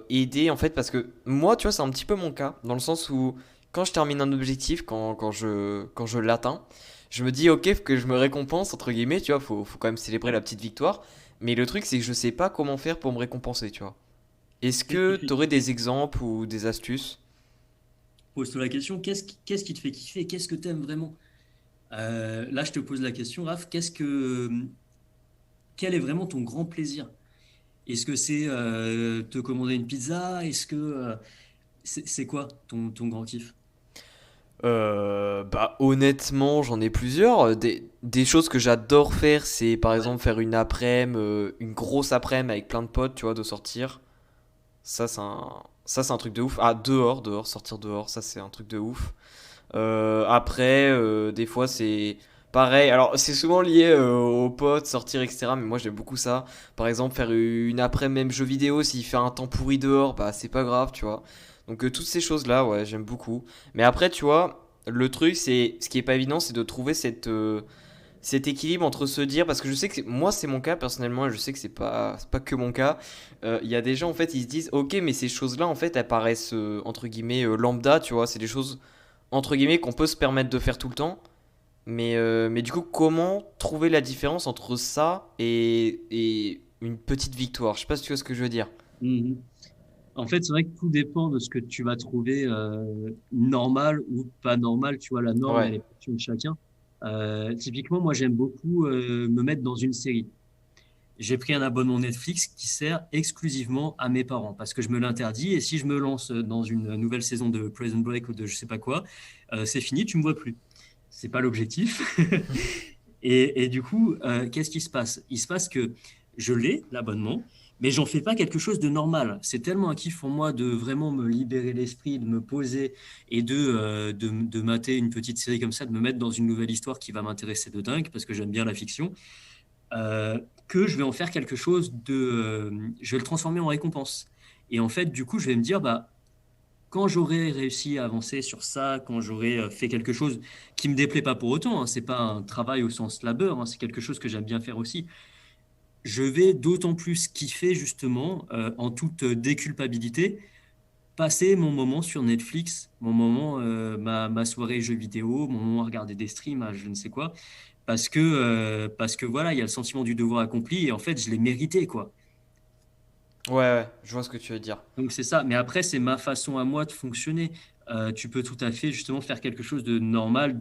aider en fait, parce que moi, tu vois, c'est un petit peu mon cas, dans le sens où quand je termine un objectif, quand je l'atteins, je me dis, ok, faut que je me récompense, entre guillemets, tu vois, faut quand même célébrer la petite victoire. Mais le truc, c'est que je sais pas comment faire pour me récompenser, tu vois. Est-ce Qu'est-ce qui que te fait t'aurais kiffer? des exemples ou des astuces? Pose-toi la question, qu'est-ce qui te fait kiffer? Qu'est-ce que t'aimes vraiment? Là, je te pose la question, Raph, quel est vraiment ton grand plaisir? Est-ce que c'est te commander une pizza? Est-ce que c'est quoi ton grand kiff? Bah honnêtement, j'en ai plusieurs. Des choses que j'adore faire, c'est par Ouais. exemple faire une après-midi, une grosse après-midi avec plein de potes, tu vois, de sortir. Ça c'est un truc de ouf. Ah, sortir dehors, ça c'est un truc de ouf. Après, des fois c'est pareil. Alors c'est souvent lié aux potes, sortir, etc. Mais moi j'aime beaucoup ça. Par exemple, faire une après-midi même jeu vidéo, s'il fait un temps pourri dehors, bah c'est pas grave, tu vois. Donc toutes ces choses-là, ouais, j'aime beaucoup. Mais après, tu vois, le truc, c'est ce qui est pas évident, c'est de trouver cet équilibre entre se dire, parce que je sais que moi c'est mon cas personnellement, et je sais que c'est pas que mon cas. Il y a des gens en fait, ils se disent, ok, mais ces choses-là en fait, elles paraissent entre guillemets lambda, tu vois, c'est des choses entre guillemets qu'on peut se permettre de faire tout le temps. Mais du coup, comment trouver la différence entre ça et une petite victoire? Je sais pas si tu vois ce que je veux dire. Mhm. En fait, c'est vrai que tout dépend de ce que tu vas trouver normal ou pas normal. Tu vois, la norme, Ouais. elle est pour chacun. Typiquement, moi, j'aime beaucoup me mettre dans une série. J'ai pris un abonnement Netflix qui sert exclusivement à mes parents parce que je me l'interdis. Et si je me lance dans une nouvelle saison de Prison Break ou de je sais pas quoi, c'est fini, tu me vois plus. C'est pas l'objectif. Et du coup, qu'est-ce qui se passe? Il se passe que je l'ai, l'abonnement, mais j'en fais pas quelque chose de normal. C'est tellement un kiff pour moi de vraiment me libérer l'esprit, de me poser et de mater une petite série comme ça, de me mettre dans une nouvelle histoire qui va m'intéresser de dingue parce que j'aime bien la fiction. euh, que je vais en faire quelque chose je vais le transformer en récompense. Et en fait, du coup, je vais me dire, bah, quand j'aurai réussi à avancer sur ça, quand j'aurai fait quelque chose qui me déplaît pas pour autant, hein, c'est pas un travail au sens labeur, hein, c'est quelque chose que j'aime bien faire aussi, je vais d'autant plus kiffer justement, en toute déculpabilité, passer mon moment sur Netflix, mon moment, ma soirée jeux vidéo, mon moment à regarder des streams, à je ne sais quoi, parce que voilà, il y a le sentiment du devoir accompli et en fait, je l'ai mérité, quoi. Ouais, ouais, je vois ce que tu veux dire. Donc c'est ça. Mais après, c'est ma façon à moi de fonctionner. Tu peux tout à fait justement faire quelque chose de normal,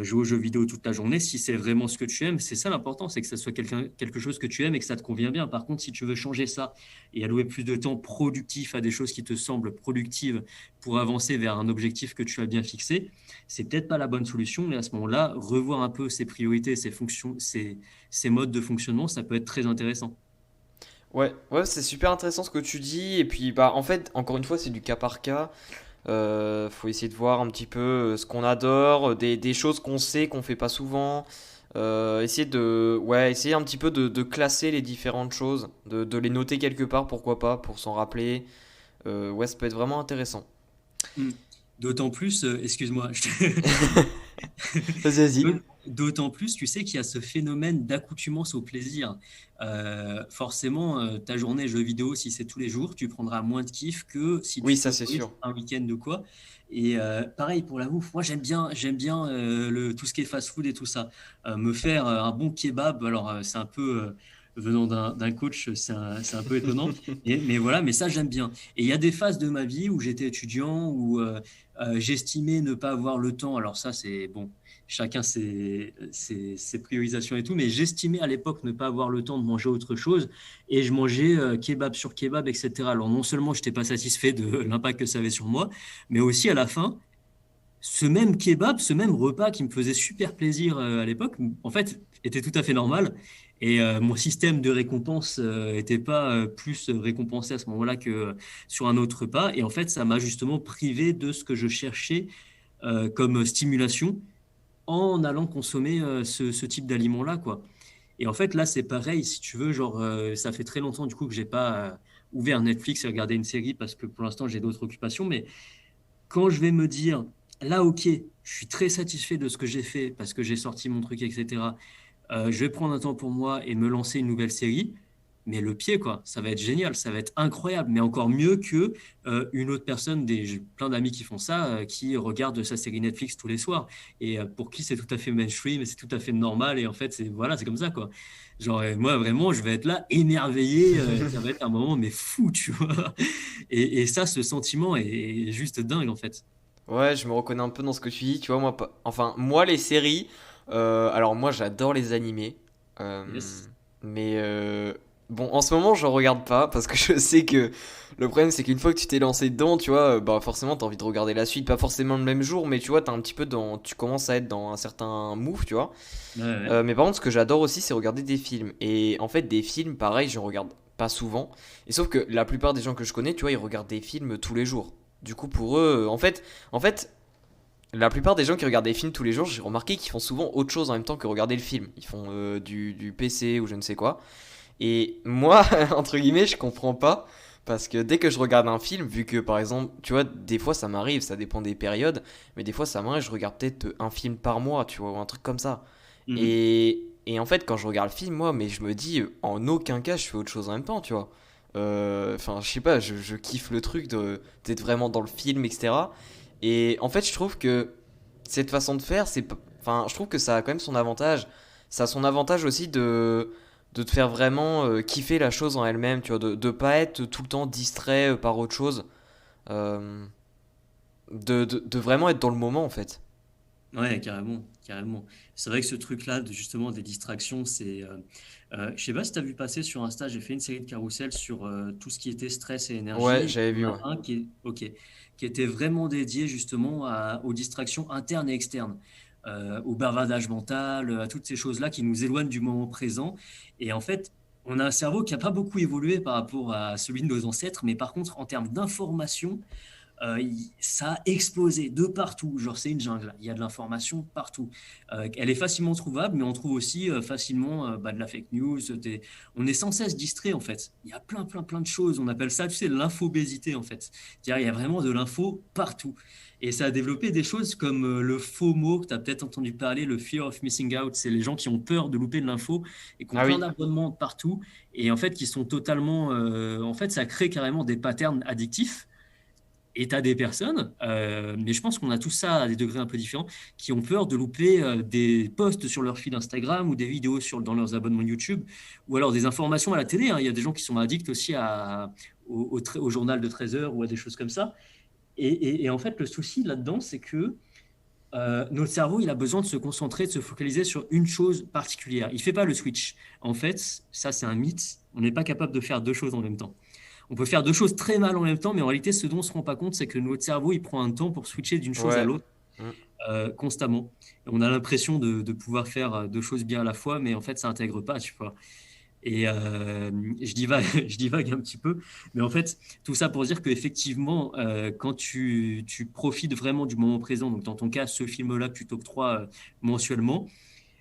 jouer aux jeux vidéo toute la journée si c'est vraiment ce que tu aimes. C'est ça l'important, c'est que ça soit quelque chose que tu aimes et que ça te convient bien. Par contre, si tu veux changer ça et allouer plus de temps productif à des choses qui te semblent productives pour avancer vers un objectif que tu as bien fixé, c'est peut-être pas la bonne solution. Mais à ce moment-là, revoir un peu ses priorités, ses fonctions, ses modes de fonctionnement, ça peut être très intéressant. Ouais, ouais, c'est super intéressant ce que tu dis. Et puis, bah, en fait, encore une fois, c'est du cas par cas. Faut essayer de voir un petit peu ce qu'on adore, des choses qu'on sait qu'on fait pas souvent. Essayer un petit peu de classer les différentes choses, de les noter quelque part, pourquoi pas, pour s'en rappeler. Ouais, ça peut être vraiment intéressant. Hmm. D'autant plus, excuse-moi, Vas-y, vas-y. D'autant plus, tu sais qu'il y a ce phénomène d'accoutumance au plaisir. Forcément, ta journée jeux vidéo, si c'est tous les jours, tu prendras moins de kiff que si Oui, tu ça c'est t'autorises sûr. un week-end de quoi. Et pareil pour la bouffe, moi j'aime bien tout ce qui est fast-food et tout ça. Me faire un bon kebab, alors c'est un peu, venant d'un coach, c'est un peu étonnant, mais voilà, mais ça j'aime bien. Et il y a des phases de ma vie où j'étais étudiant, où j'estimais ne pas avoir le temps. Alors ça, c'est bon, chacun ses priorisations et tout, mais j'estimais à l'époque ne pas avoir le temps de manger autre chose et je mangeais kebab sur kebab, etc. Alors non seulement je n'étais pas satisfait de l'impact que ça avait sur moi, mais aussi à la fin, ce même kebab, ce même repas qui me faisait super plaisir à l'époque, en fait, était tout à fait normal. Et mon système de récompense n'était pas plus récompensé à ce moment-là que sur un autre repas. Et en fait, ça m'a justement privé de ce que je cherchais comme stimulation en allant consommer ce type d'aliment-là, quoi. Et en fait, là, c'est pareil, si tu veux, genre, ça fait très longtemps du coup que j'ai pas ouvert Netflix et regardé une série parce que pour l'instant, j'ai d'autres occupations. Mais quand je vais me dire, là, ok, je suis très satisfait de ce que j'ai fait parce que j'ai sorti mon truc, etc. Je vais prendre un temps pour moi et me lancer une nouvelle série. Mais le pied, quoi, ça va être génial, ça va être incroyable, mais encore mieux que une autre personne, j'ai plein d'amis qui font ça, qui regardent sa série Netflix tous les soirs, et pour qui c'est tout à fait mainstream, et c'est tout à fait normal, et en fait, c'est voilà, c'est comme ça, quoi. Genre, moi, vraiment, je vais être là, émerveillé, ça va être un moment, mais fou, tu vois. Et ça, ce sentiment est juste dingue, en fait. Ouais, je me reconnais un peu dans ce que tu dis. Tu vois, moi, enfin, moi, les séries. Alors, moi, j'adore les animés. Euh, Yes. mais bon, en ce moment, je regarde pas parce que je sais que le problème, c'est qu'une fois que tu t'es lancé dedans, tu vois, bah forcément, t'as envie de regarder la suite. Pas forcément le même jour, mais tu vois, t'as un petit peu tu commences à être dans un certain move, tu vois. Ouais, ouais. Mais par contre, ce que j'adore aussi, c'est regarder des films. Et en fait, des films, pareil, je regarde pas souvent. Et sauf que la plupart des gens que je connais, tu vois, ils regardent des films tous les jours. Du coup, pour eux, en fait, la plupart des gens qui regardent des films tous les jours, j'ai remarqué qu'ils font souvent autre chose en même temps que regarder le film. Ils font du PC ou je ne sais quoi. Et moi, entre guillemets, je comprends pas. Parce que dès que je regarde un film, vu que par exemple, tu vois, des fois ça m'arrive, ça dépend des périodes, mais des fois ça m'arrive, je regarde peut-être un film par mois, tu vois, ou un truc comme ça. Mhm. Et en fait, quand je regarde le film, moi, mais je me dis, en aucun cas, je fais autre chose en même temps, tu vois. Enfin, je sais pas, je kiffe le truc d'être vraiment dans le film, etc. Et en fait, je trouve que cette façon de faire, enfin, je trouve que ça a quand même son avantage. Ça a son avantage aussi de te faire vraiment kiffer la chose en elle-même, tu vois, de pas être tout le temps distrait par autre chose. Euh, de vraiment être dans le moment, en fait. Ouais, carrément, carrément. C'est vrai que ce truc-là, justement, des distractions, je sais pas si tu as vu passer sur Insta, j'ai fait une série de carousels sur tout ce qui était stress et Ouais, énergie. j'avais Il y vu, en ouais. a un qui était vraiment dédié justement aux distractions internes et externes, au bavardage mental, à toutes ces choses-là qui nous éloignent du moment présent. Et en fait, on a un cerveau qui n'a pas beaucoup évolué par rapport à celui de nos ancêtres, mais par contre, en termes d'information, Ça a explosé de partout. Genre, c'est une jungle. Il y a de l'information partout. Elle est facilement trouvable, mais on trouve aussi facilement de la fake news. On est sans cesse distrait, en fait. Il y a plein, plein, plein de choses. On appelle ça, tu sais, l'infobésité, en fait. C'est-à-dire, il y a vraiment de l'info partout. Et ça a développé des choses comme le FOMO, que tu as peut-être entendu parler, le fear of missing out. C'est les gens qui ont peur de louper de l'info et qui ont Ah plein oui, d'abonnements partout. Et en fait, qui sont totalement. En fait, ça crée carrément des patterns addictifs. Et tu as des personnes, mais je pense qu'on a tous ça à des degrés un peu différents, qui ont peur de louper des posts sur leur feed Instagram ou des vidéos dans leurs abonnements YouTube, ou alors des informations à la télé, hein. Il y a des gens qui sont addicts aussi au journal de 13 heures ou à des choses comme ça. Et en fait, le souci là-dedans, c'est que notre cerveau, il a besoin de se concentrer, de se focaliser sur une chose particulière. Il ne fait pas le switch. En fait, ça, c'est un mythe. On n'est pas capable de faire deux choses en même temps. On peut faire deux choses très mal en même temps, mais en réalité, ce dont on ne se rend pas compte, c'est que notre cerveau, il prend un temps pour switcher d'une chose à ouais. l'autre Mm. constamment. Et on a l'impression de pouvoir faire deux choses bien à la fois, mais en fait, ça n'intègre pas, tu vois. Et je divague, je divague un petit peu, mais en fait, tout ça pour dire qu'effectivement, quand tu profites vraiment du moment présent, donc dans ton cas, ce film-là que tu t'octroies mensuellement,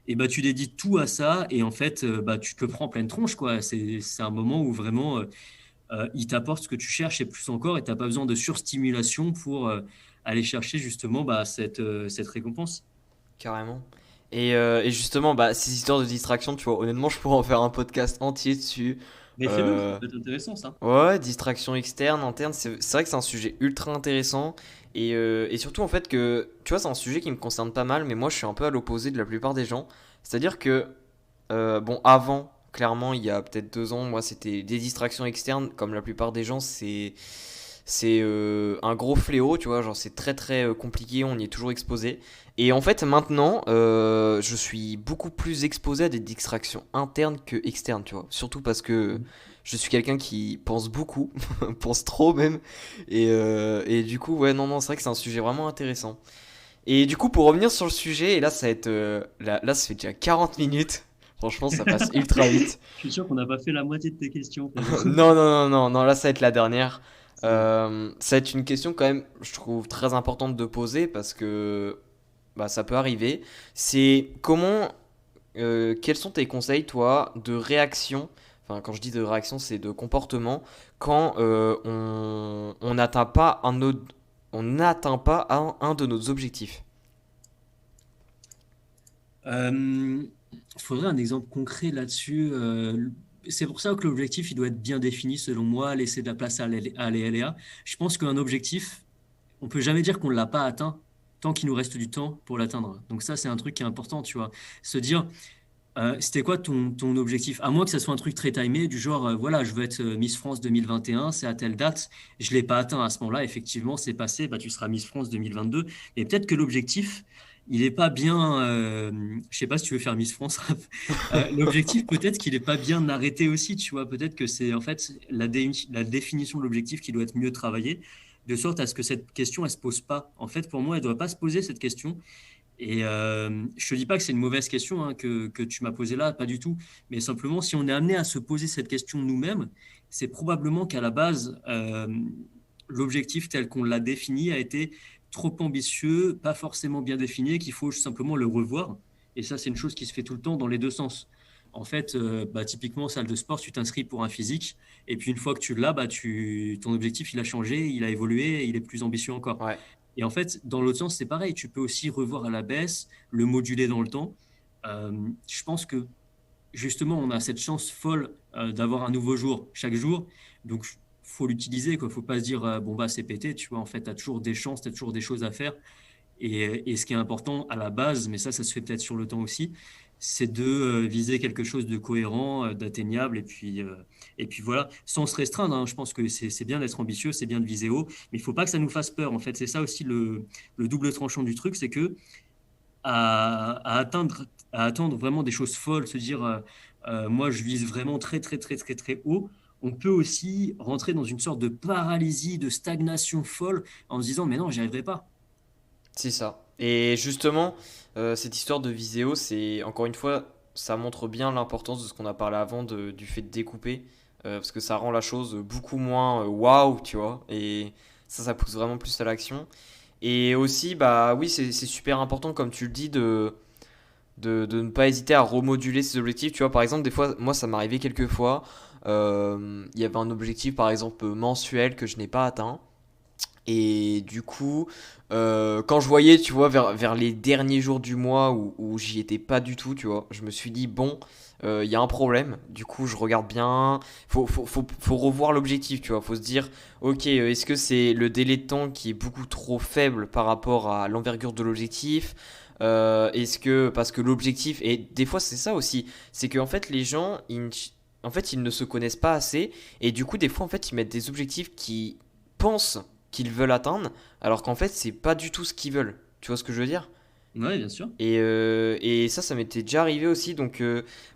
et bah, tu dédies tout à ça, et en fait, bah, tu te le prends en pleine tronche, quoi. C'est un moment où vraiment il t'apporte ce que tu cherches et plus encore, et tu n'as pas besoin de surstimulation pour aller chercher justement bah, cette récompense. Carrément. Et justement, bah, ces histoires de distraction, tu vois, honnêtement, je pourrais en faire un podcast entier dessus. Mais fais-le, ça Euh, peut être intéressant ça. ouais, distraction externe, interne, c'est vrai que c'est un sujet ultra intéressant. Et surtout, en fait, que, tu vois, c'est un sujet qui me concerne pas mal, mais moi, je suis un peu à l'opposé de la plupart des gens. C'est-à-dire que, bon, avant, clairement, il y a peut-être 2 ans, moi, c'était des distractions externes, comme la plupart des gens, c'est un gros fléau, tu vois, genre c'est très très compliqué, on y est toujours exposé. Et en fait maintenant, je suis beaucoup plus exposé à des distractions internes que externes, tu vois. Surtout parce que je suis quelqu'un qui pense beaucoup, pense trop même. Et du coup, ouais, non, non, c'est vrai que c'est un sujet vraiment intéressant. Et du coup, pour revenir sur le sujet, et là ça va être, là ça fait déjà 40 minutes. Franchement, ça passe ultra vite. Je suis sûr qu'on n'a pas fait la moitié de tes questions, frérot. Non, non, non, non, non, là ça va être la dernière. Ça va. Ça va être une question quand même, je trouve très importante de poser parce que bah, ça peut arriver. C'est quels sont tes conseils, toi, de réaction, enfin quand je dis de réaction, c'est de comportement, quand on n'atteint pas un de nos objectifs. Il faudrait un exemple concret là-dessus. C'est pour ça que l'objectif, il doit être bien défini, selon moi, laisser de la place à l'aléa. Je pense qu'un objectif, on peut jamais dire qu'on ne l'a pas atteint tant qu'il nous reste du temps pour l'atteindre. Donc ça, c'est un truc qui est important, tu vois. Se dire, c'était quoi ton objectif? À moins que ça soit un truc très timé, du genre, voilà, je veux être Miss France 2021, c'est à telle date, je ne l'ai pas atteint à ce moment-là, effectivement, c'est passé, bah, tu seras Miss France 2022. Et peut-être que l'objectif, il n'est pas bien, je sais pas si tu veux faire Miss France, Raph. L'objectif, peut-être qu'il n'est pas bien arrêté aussi, tu vois, peut-être que c'est en fait la définition de l'objectif qui doit être mieux travaillée, de sorte à ce que cette question, elle se pose pas. En fait, pour moi, elle ne doit pas se poser cette question. Et je te dis pas que c'est une mauvaise question hein, que tu m'as posée là, pas du tout. Mais simplement, si on est amené à se poser cette question nous-mêmes, c'est probablement qu'à la base, l'objectif tel qu'on l'a défini a été trop ambitieux, pas forcément bien défini, et qu'il faut simplement le revoir. Et ça, c'est une chose qui se fait tout le temps dans les deux sens. En fait, bah, typiquement, en salle de sport, tu t'inscris pour un physique, et puis une fois que tu l'as, bah, ton objectif, il a changé, il a évolué, et il est plus ambitieux encore. Ouais, Et en fait, dans l'autre sens, c'est pareil. Tu peux aussi revoir à la baisse, le moduler dans le temps. Je pense que justement, on a cette chance folle d'avoir un nouveau jour chaque jour. Donc, faut l'utiliser. Il ne faut pas se dire, bon, bah, c'est pété. Tu vois, en fait, tu as toujours des chances, tu as toujours des choses à faire. Et ce qui est important à la base, mais ça se fait peut-être sur le temps aussi, c'est de viser quelque chose de cohérent, d'atteignable, et puis voilà, sans se restreindre, hein. Je pense que c'est bien d'être ambitieux, c'est bien de viser haut, mais il faut pas que ça nous fasse peur. En fait, c'est ça aussi le double tranchant du truc, c'est que à atteindre vraiment des choses folles, se dire, moi, je vise vraiment très, très, très, très, très haut. On peut aussi rentrer dans une sorte de paralysie, de stagnation folle en se disant, mais non, j'y arriverai pas. c'est ça. Et justement, cette histoire de vidéo, c'est encore une fois, ça montre bien l'importance de ce qu'on a parlé avant du fait de découper, parce que ça rend la chose beaucoup moins waouh, tu vois. Et Ça pousse vraiment plus à l'action. Et aussi, bah oui, c'est super important, comme tu le dis, de ne pas hésiter à remoduler ses objectifs. Tu vois, par exemple, des fois, moi, ça m'arrivait quelques fois. Il y avait un objectif, par exemple, mensuel que je n'ai pas atteint. Et du coup, quand je voyais, tu vois, vers les derniers jours du mois où j'y étais pas du tout, tu vois, je me suis dit, bon, il y a un problème. Du coup, je regarde bien. Faut revoir l'objectif, tu vois. Faut se dire, ok, est-ce que c'est le délai de temps qui est beaucoup trop faible par rapport à l'envergure de l'objectif? Est-ce que, parce que l'objectif, et des fois, c'est ça aussi, c'est qu'en fait, les gens, en fait, ils ne se connaissent pas assez. Et du coup, des fois, en fait, ils mettent des objectifs qui pensent qu'ils veulent atteindre, alors qu'en fait, c'est pas du tout ce qu'ils veulent. Tu vois ce que je veux dire? Ouais, bien sûr. Et ça m'était déjà arrivé aussi. Donc,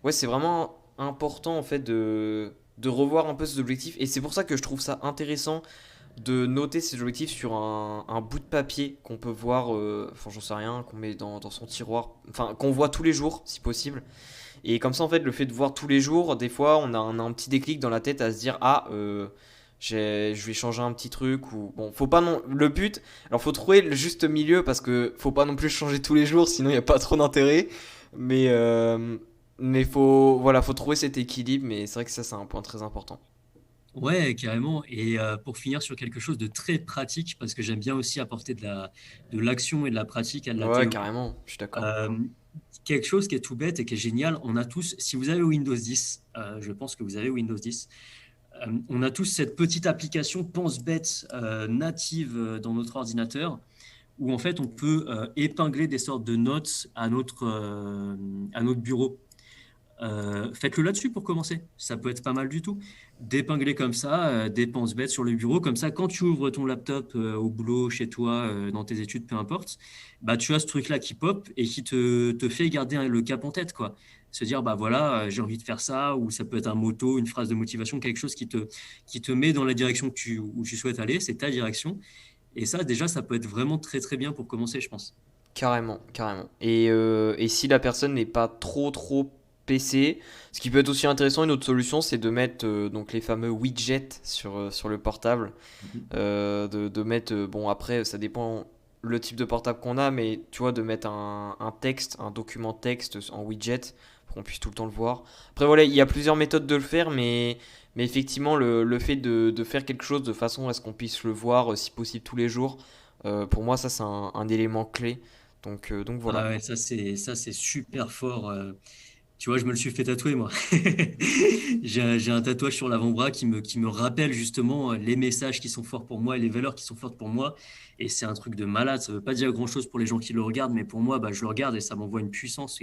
ouais, c'est vraiment important, en fait, de revoir un peu ses objectifs. Et c'est pour ça que je trouve ça intéressant de noter ses objectifs sur un bout de papier qu'on peut voir, enfin, j'en sais rien, qu'on met dans son tiroir, enfin, qu'on voit tous les jours, si possible. Et comme ça, en fait, le fait de voir tous les jours, des fois, on a un petit déclic dans la tête à se dire, ah, je vais changer un petit truc ou bon, faut pas non le but. Alors faut trouver le juste milieu parce que faut pas non plus changer tous les jours, sinon il y a pas trop d'intérêt. Mais faut trouver cet équilibre. Mais c'est vrai que ça c'est un point très important. Ouais, carrément. Et pour finir sur quelque chose de très pratique, parce que j'aime bien aussi apporter de l'action et de la pratique à de la Ouais, théorie. carrément, je suis d'accord. Euh, Quelque chose qui est tout bête et qui est génial, on a tous, si vous avez Windows 10, je pense que vous avez Windows 10, on a tous cette petite application pense-bête native dans notre ordinateur où en fait on peut épingler des sortes de notes à notre bureau. Faites-le là-dessus pour commencer. Ça peut être pas mal du tout. D'épingler comme ça, des penses-bêtes sur le bureau. Comme ça, quand tu ouvres ton laptop au boulot, chez toi, dans tes études, peu importe, bah, tu as ce truc-là qui pop et qui te fait garder le cap en tête, quoi. Se dire, bah voilà, j'ai envie de faire ça, ou ça peut être un motto, une phrase de motivation, quelque chose qui te met dans la direction où tu souhaites aller, c'est ta direction. Et ça, déjà, ça peut être vraiment très, très bien pour commencer, je pense. Carrément, carrément. Et si la personne n'est pas trop PC, ce qui peut être aussi intéressant, une autre solution, c'est de mettre donc les fameux widgets sur le portable. Mhm. De mettre, bon après ça dépend le type de portable qu'on a, mais tu vois, de mettre un texte, un document texte en widget pour qu'on puisse tout le temps le voir. Après voilà, il y a plusieurs méthodes de le faire, mais effectivement le fait de faire quelque chose de façon à ce qu'on puisse le voir si possible tous les jours, pour moi ça c'est un élément clé. Donc voilà. Ah ouais, ça, c'est super fort. Tu vois, je me le suis fait tatouer, moi. J'ai un tatouage sur l'avant-bras qui me rappelle justement les messages qui sont forts pour moi et les valeurs qui sont fortes pour moi. Et c'est un truc de malade. Ça veut pas dire grand-chose pour les gens qui le regardent, mais pour moi, bah, je le regarde et ça m'envoie une puissance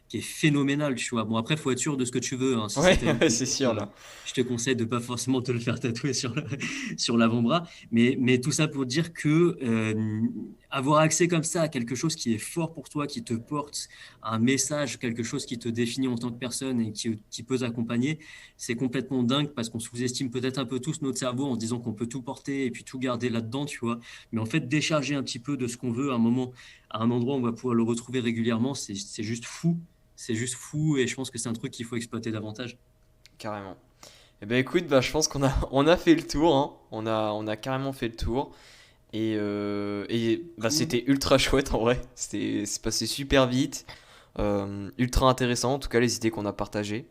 qui est phénoménal, tu vois. Bon, après, faut être sûr de ce que tu veux, hein. Si c'est Ouais, ta vie, c'est sûr là. je te conseille de pas forcément te le faire tatouer sur l'avant-bras. Mais tout ça pour dire que avoir accès comme ça à quelque chose qui est fort pour toi, qui te porte un message, quelque chose qui te définit en tant que personne et qui peut t'accompagner, c'est complètement dingue parce qu'on sous-estime peut-être un peu tous notre cerveau en se disant qu'on peut tout porter et puis tout garder là-dedans, tu vois. Mais en fait, décharger un petit peu de ce qu'on veut à un moment, à un endroit où on va pouvoir le retrouver régulièrement, c'est juste fou. C'est juste fou et je pense que c'est un truc qu'il faut exploiter davantage. Carrément. Eh ben écoute, bah, je pense on a fait le tour, hein. On a carrément fait le tour. Bah, Cool. c'était ultra chouette en vrai. C'est passé super vite. Ultra intéressant, en tout cas les idées qu'on a partagées.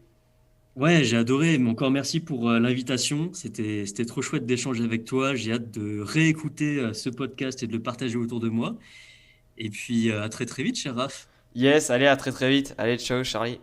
Ouais, j'ai adoré. Mais encore merci pour l'invitation. C'était trop chouette d'échanger avec toi. J'ai hâte de réécouter ce podcast et de le partager autour de moi. Et puis à très très vite, cher Raph. Yes, allez, à très très vite. Allez, ciao Charlie.